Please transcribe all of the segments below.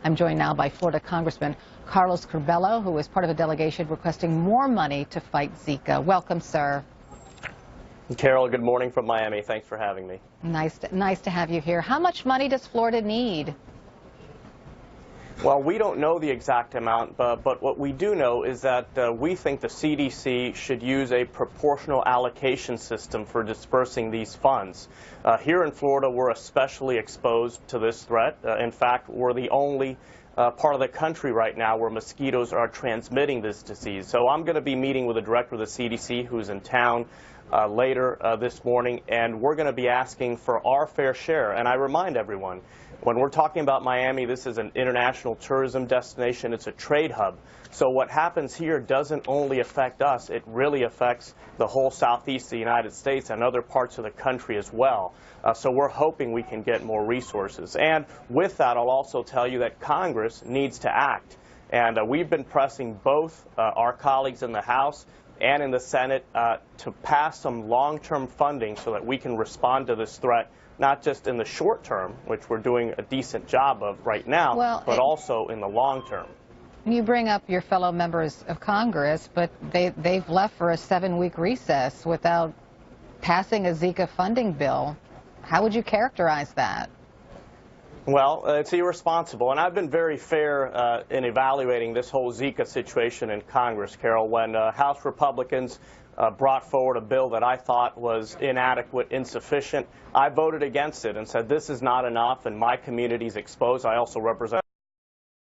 I'm joined now by Florida Congressman Carlos Curbelo, who is part of a delegation requesting more money to fight Zika. Welcome, sir. Carol, good morning from Miami. Thanks for having me. Nice to have you here. How much money does Florida need? Well, we don't know the exact amount, but what we do know is that we think the CDC should use a proportional allocation system for dispersing these funds. Here in Florida, we're especially exposed to this threat. In fact, we're the only part of the country right now where mosquitoes are transmitting this disease. So I'm going to be meeting with the director of the CDC, who's in town later this morning, and we're going to be asking for our fair share. And I remind everyone, when we're talking about Miami, this is an international tourism destination. It's a trade hub. So what happens here doesn't only affect us. It really affects the whole southeast of the United States and other parts of the country as well. So we're hoping we can get more resources. And with that, I'll also tell you that Congress needs to act. And we've been pressing both our colleagues in the House and in the Senate to pass some long-term funding so that we can respond to this threat, not just in the short term, which we're doing a decent job of right now, but also in the long term. You bring up your fellow members of Congress, but they've left for a 7-week recess without passing a Zika funding bill. How would you characterize that? Well, it's irresponsible, and I've been very fair in evaluating this whole Zika situation in Congress, Carol. When House Republicans brought forward a bill that I thought was inadequate, insufficient, I voted against it and said this is not enough, and my community's exposed. I also represent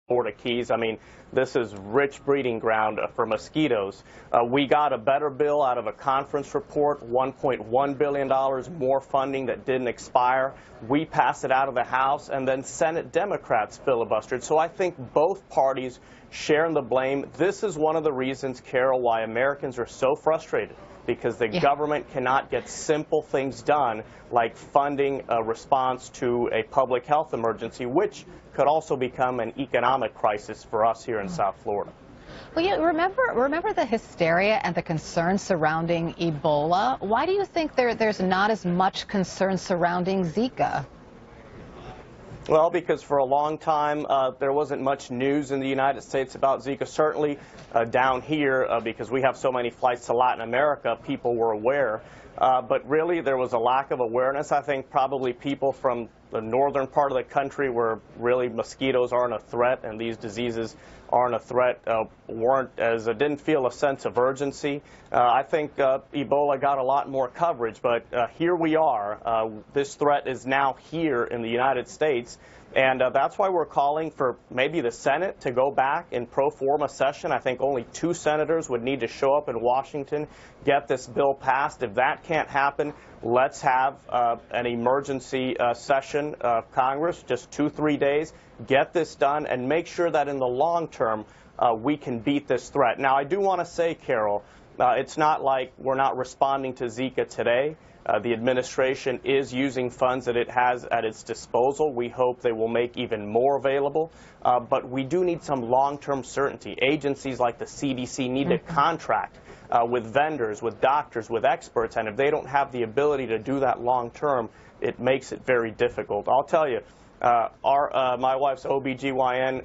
Florida Keys. I mean, this is rich breeding ground for mosquitoes. We got a better bill out of a conference report, $1.1 billion more funding that didn't expire. We passed it out of the House, and then Senate Democrats filibustered. So I think both parties share in the blame. This is one of the reasons, Carol, why Americans are so frustrated, because the government cannot get simple things done like funding a response to a public health emergency, which could also become an economic crisis for us here in South Florida. Well, yeah, remember the hysteria and the concern surrounding Ebola? Why do you think there's not as much concern surrounding Zika? Well, because for a long time there wasn't much news in the United States about Zika. Certainly down here, because we have so many flights to Latin America, people were aware. But really there was a lack of awareness. I think probably people from the northern part of the country where really mosquitoes aren't a threat and these diseases aren't a threat didn't feel a sense of urgency. I think Ebola got a lot more coverage, but here we are. This threat is now here in the United States, and that's why we're calling for maybe the Senate to go back in pro forma session. I think only 2 senators would need to show up in Washington, get this bill passed. If that can't happen, let's have an emergency session of Congress, just 2-3 days, get this done, and make sure that in the long term we can beat this threat. Now, I do want to say, Carol, it's not like we're not responding to Zika today. The administration is using funds that it has at its disposal. We hope they will make even more available. But we do need some long-term certainty. Agencies like the CDC need to contract with vendors, with doctors, with experts, and if they don't have the ability to do that long-term, it makes it very difficult. I'll tell you, my wife's OBGYN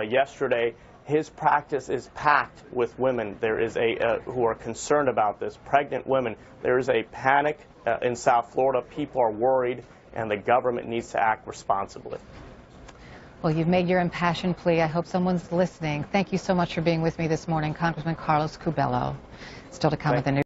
yesterday, his practice is packed with women. There is who are concerned about this, pregnant women. There is a panic in South Florida. People are worried, and the government needs to act responsibly. Well, you've made your impassioned plea. I hope someone's listening. Thank you so much for being with me this morning, Congressman Carlos Curbelo. Still to come at the news.